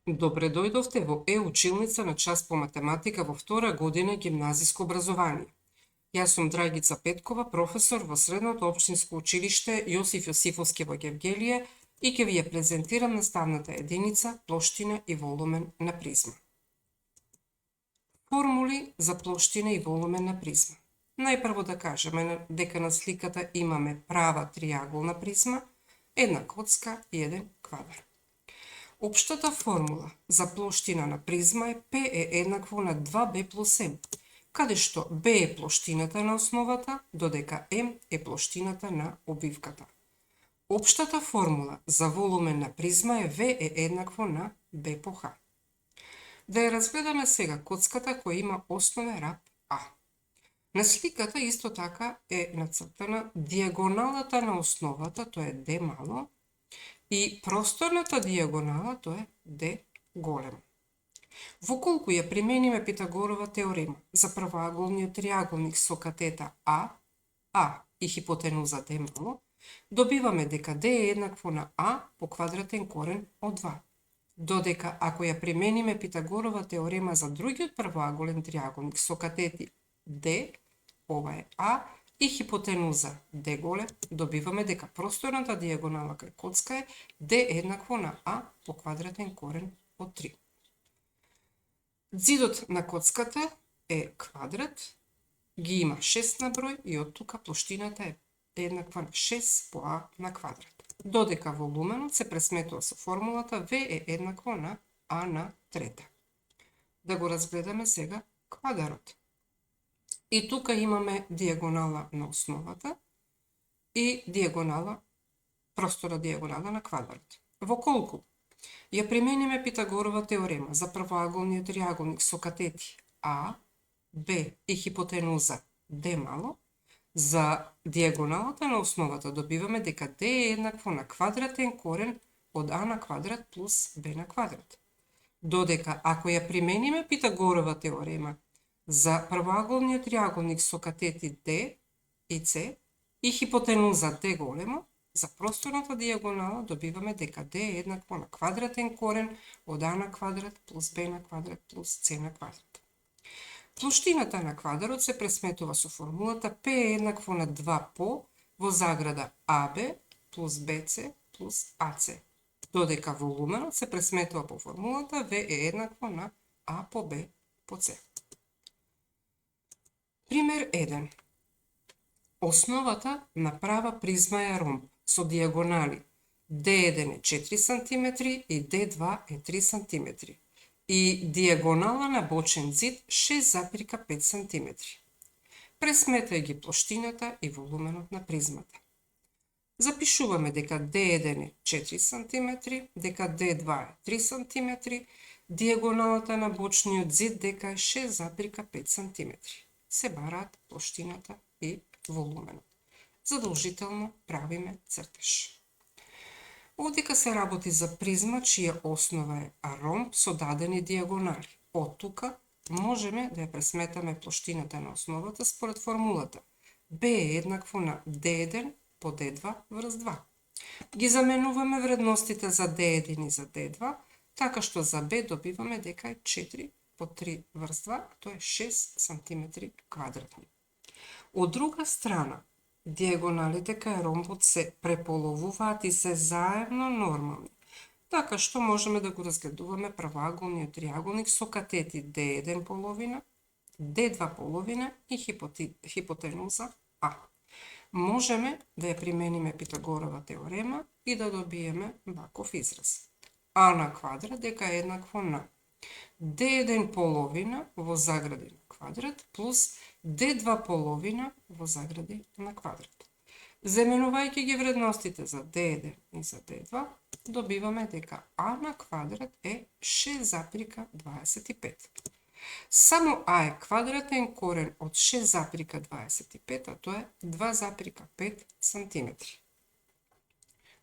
Добре дојдовте во училница на час по математика во втора година гимназиско образование. Јас сум Драгица Петкова, професор во Средното општинско училиште Јосиф Јосифовски во Гевгелие и ќе ви ја презентирам наставната единица плоштина и волумен на призма. Формули за плоштина и волумен на призма. Најпрво да кажеме дека на сликата имаме права триаголна призма, една коцка и еден квадрат. Општата формула за плоштина на призма е P е еднакво на 2B плюс M, каде што B е плоштината на основата, додека M е плоштината на обвивката. Општата формула за волумен на призма е V е еднакво на B по H. Да ја разгледаме сега коцката која има основен раб А. На сликата исто така е нацртана диагоналата на основата, тоа е D мало, и просторната диагонала, тоа е D големо. Воколку ја примениме Питагорова теорема за правоаголниот триаголник со катета А и хипотенуза D мало, добиваме дека D е еднакво на А по квадратен корен од 2. Додека ако ја примениме Питагорова теорема за другиот правоаголен триаголник со катети D, ова е А, и хипотенуза D голем, добиваме дека просторната диагонала кај коцка е D еднакво на А по квадратен корен од 3. Зидот на коцката е квадрат, ги има 6 на број и од тука плоштината е еднаква на 6 по А на квадрат. Додека волуменот се пресметува со формулата V е еднакво на А на трета. Да го разгледаме сега квадрот. И тука имаме диагонала на основата и простора диагонала на квадрат. Воколку ја примениме Питагорова теорема за правоаголниот триаголник со катети А, Б и хипотенуза D мало, за диагоналата на основата добиваме дека D е еднакво на квадратен корен од А на квадрат плюс Б на квадрат. Додека ако ја примениме Питагорова теорема за правоаголниот триаголник со катети D и С и хипотенуза D големо, за просторната диагонала добиваме дека D е еднакво на квадратен корен од А на квадрат плюс Б на квадрат плюс С на квадрат. Плоштината на квадрот се пресметува со формулата P е еднакво на 2 по во заграда АБ плюс BC плюс AC, додека волуменот се пресметува по формулата V е еднакво на А по Б по С. Пример 1. Основата на права призма е ромб со диагонали D1 е 4 см и D2 е 3 см и диагонала на бочен зид 6,5 см. Пресметај ги плоштината и волуменот на призмата. Запишуваме дека D1 е 4 см, дека D2 е 3 см, диагоналата на бочниот зид дека е 6,5 см. Се бараат плоштината и волуменот. Задолжително правиме цртеж. Овдека се работи за призма чија основа е ромб со дадени диагонали. Од тука можеме да ја пресметаме плоштината на основата според формулата B е еднакво на D1 по D2 врз 2. Ги заменуваме вредностите за D1 и за D2, така што за B добиваме дека е 4 по 3 врз 2, тоа е 6 см квадратни. Од друга страна, диагоналите кај ромбот се преполовуваат и се заедно нормални, така што можеме да го разгледуваме правоаголниот триаголник со катети D1 половина, D2 половина и хипотенуза А. Можеме да ја примениме Питагорова теорема и да добиеме ваков израз. А на квадрат дека е еднакво на D1 половина во загради на квадрат плюс D2 половина во загради на квадрат. Заменувајќи ги вредностите за D1 и за D2, добиваме дека А на квадрат е 6,25. Само А е квадратен корен од 6,25, а тоа е 2,5 см.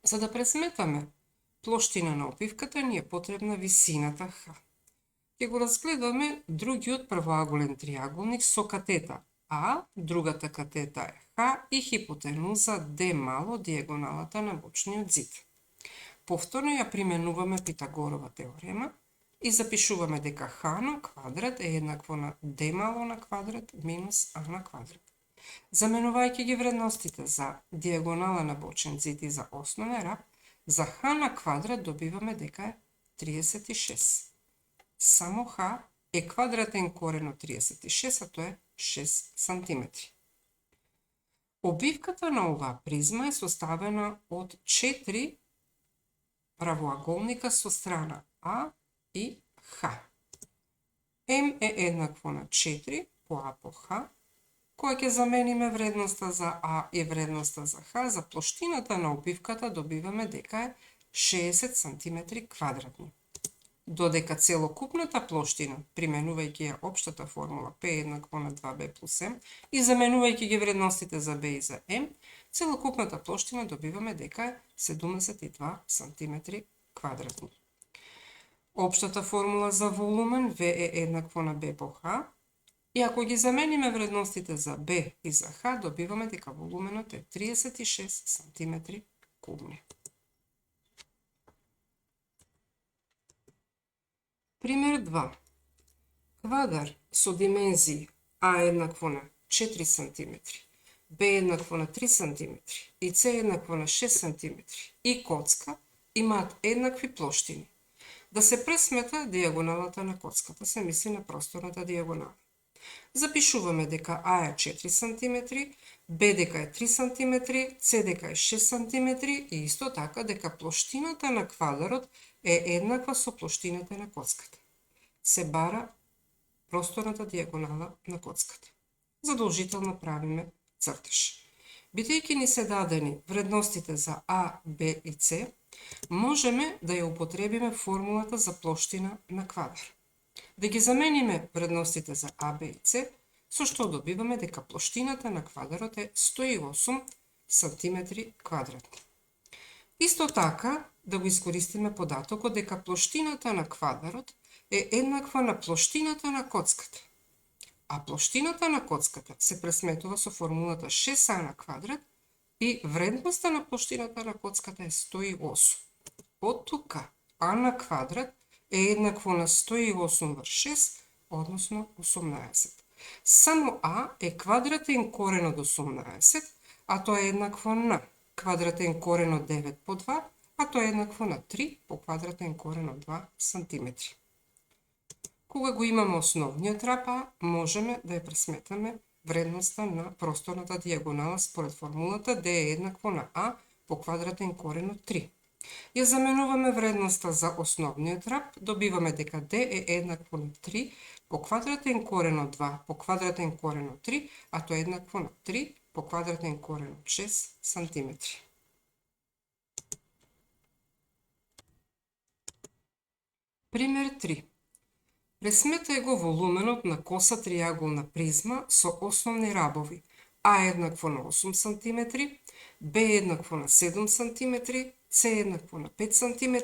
За да пресметаме плоштина на обвивката ни е потребна висината Х. Ќе го разгледаме другиот правоаголен триаголник со катета А, другата катета е Х и хипотенуза D мало диагоналата на бочниот зид. Повторно ја применуваме Питагорова теорема И запишуваме дека Х на квадрат е еднакво на D мало на квадрат минус А на квадрат. Заменувајќи ги вредностите за диагонала на бочен зид и за основен раб, за Х на квадрат добиваме дека е 36. Само Х е квадратен корен од 36, а тоа е 6 сантиметри. Обивката на оваа призма е составена од 4 правоаголника со страна А и Х. М е еднакво на 4 по А по Х. Кога ќе замениме вредноста за А и вредноста за Х, за плоштината на обивката добиваме дека е 60 см квадратни. Додека целокупната плоштина, применувајќи ја општата формула P еднакво на 2B плюс M и заменувајќи ги вредностите за B и за M, целокупната плоштина добиваме дека е 72 см квадратни. Општата формула за волумен V е еднакво на B по H, и ако ги замениме вредностите за B и за H, добиваме дека волуменот е 36 см кубни. Пример 2. Квадар со димензии А еднакво на 4 см, B еднакво на 3 см и C еднакво на 6 см и коцка имаат еднакви плоштини. Да се пресмета диагоналата на коцката, се мисли на просторната диагонала. Запишуваме дека А е 4 см, B дека е 3 см, C дека е 6 см и исто така дека плоштината на квадарот е еднаква со плоштината на коцката. Се бара просторната диагонала на коцката. Задолжително правиме цртеж. Бидејќи ни се дадени вредностите за А, Б и С, можеме да ја употребиме формулата за плоштина на квадар. Да ги замениме вредностите за А, Б и С, со што добиваме дека плоштината на квадарот е 108 см квадратни. Исто така, да го искористиме податокот дека плоштината на квадарот е еднаква на плоштината на коцката. А плоштината на коцката се пресметува со формулата 6А на квадрат и вредноста на плоштината на коцката е 108. Од тука А на квадрат е еднакво на 108 врз 6, односно 18. Само А е квадратен корен од 18, а тоа е еднакво на квадратен корен од 9 по 2, а тоа е еднакво на 3 по квадратен корен од 2 см. Кога го имаме основниот раб А, можеме да ја пресметаме вредноста на просторната диагонала според формулата D е еднакво на А по квадратен корен од 3. Ја заменуваме вредноста за основниот раб, добиваме дека D е еднакво на 3 по квадратен корен од 2 по квадратен корен од 3, а тоа е еднакво на 3 по квадратен корен од 6 см. Пример 3. Пресметај го волуменот на коса триаголна призма со основни рабови А еднакво на 8 см, Б еднакво на 7 см, С еднакво на 5 см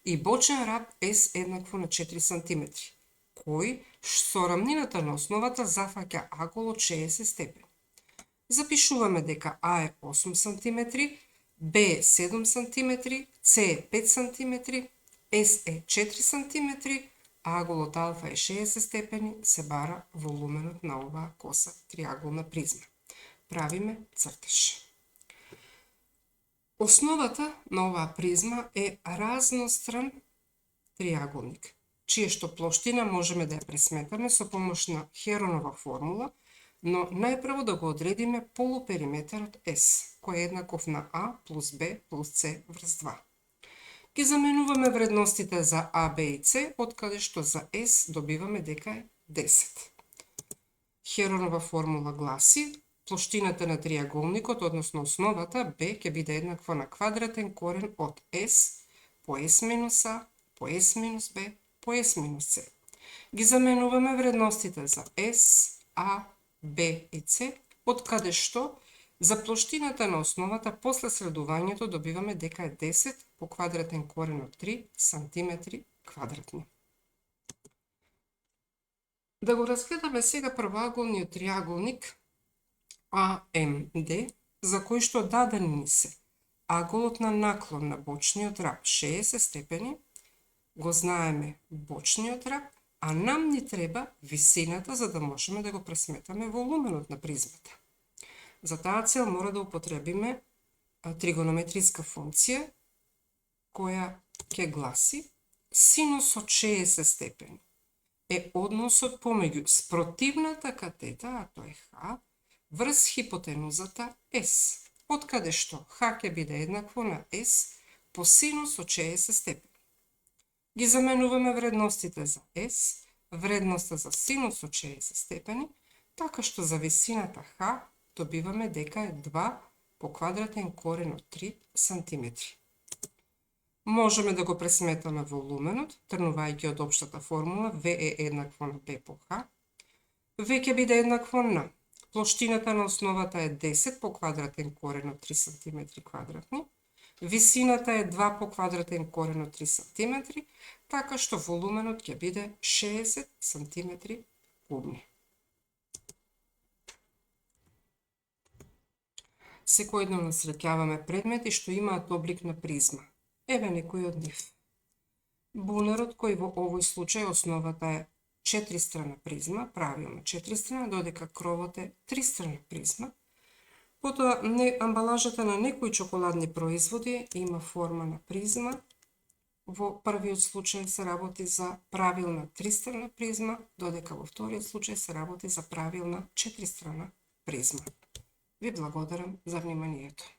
и бочен раб С еднакво на 4 см, кој со рамнината на основата зафаќа агол од 60 степени. Запишуваме дека А е 8 см, Б е 7 см, С е 5 см, С е 4 см, аголот алфа е 60 степени, се бара волуменот на оваа коса триаголна призма. Правиме цртеж. Основата на оваа призма е разностран триаголник, чија што плоштина можеме да ја пресметаме со помош на Херонова формула, но најпрво да го одредиме полупериметарот S, кој е еднаков на А плюс Б плюс С врз 2. Ги заменуваме вредностите за А, Б и С, од каде што за S добиваме дека е 10. Херонова формула гласи: плоштината на триаголникот, односно основата B, ќе биде еднаква на квадратен корен од S по S минус А, по S минус B, по S минус C. Ги заменуваме вредностите за S, А, Б и С, од каде што за плоштината на основата после следувањето добиваме дека е 10 по квадратен корен од 3 см квадратни. Да го разгледаме сега првоаголниот триаголник АМД, за кој што даден ни се аголот на наклон на бочниот раб 60 степени, го знаеме бочниот раб, а нам ни треба висината за да можеме да го пресметаме во луменот на призмата. За таа цел мора да употребиме тригонометриска функција која ќе гласи синус од 60 степени е односот помеѓу спротивната катета, а тоа е Х, врз хипотенузата S, од каде што Х ќе биде еднакво на S по синус од 60 степени. Ги заменуваме вредностите за S, вредноста за синус од 60 степени, така што за висината Х добиваме дека е 2 по квадратен корен од 3 см. Можеме да го пресметаме во луменот, тргнувајќи од општата формула V е еднакво на B по H. V ќе биде еднакво на плоштината на основата е 10 по квадратен корен од 3 см квадратни, висината е 2 по квадратен корен од 3 см, така што волуменот ќе биде 60 см кубни. Секојдневно среќаваме предмети што имаат облик на призма. Еве некои од нив. Бунарот, кој во овој случај основата е 4-страна призма, правилно 4-страна, додека кровот е 3-страна призма. Потоа, амбалажата на некои чоколадни производи има форма на призма. Во првиот случај се работи за правилна 3-страна призма, додека во вториот случај се работи за правилна 4-страна призма. Ви благодарам за вниманието.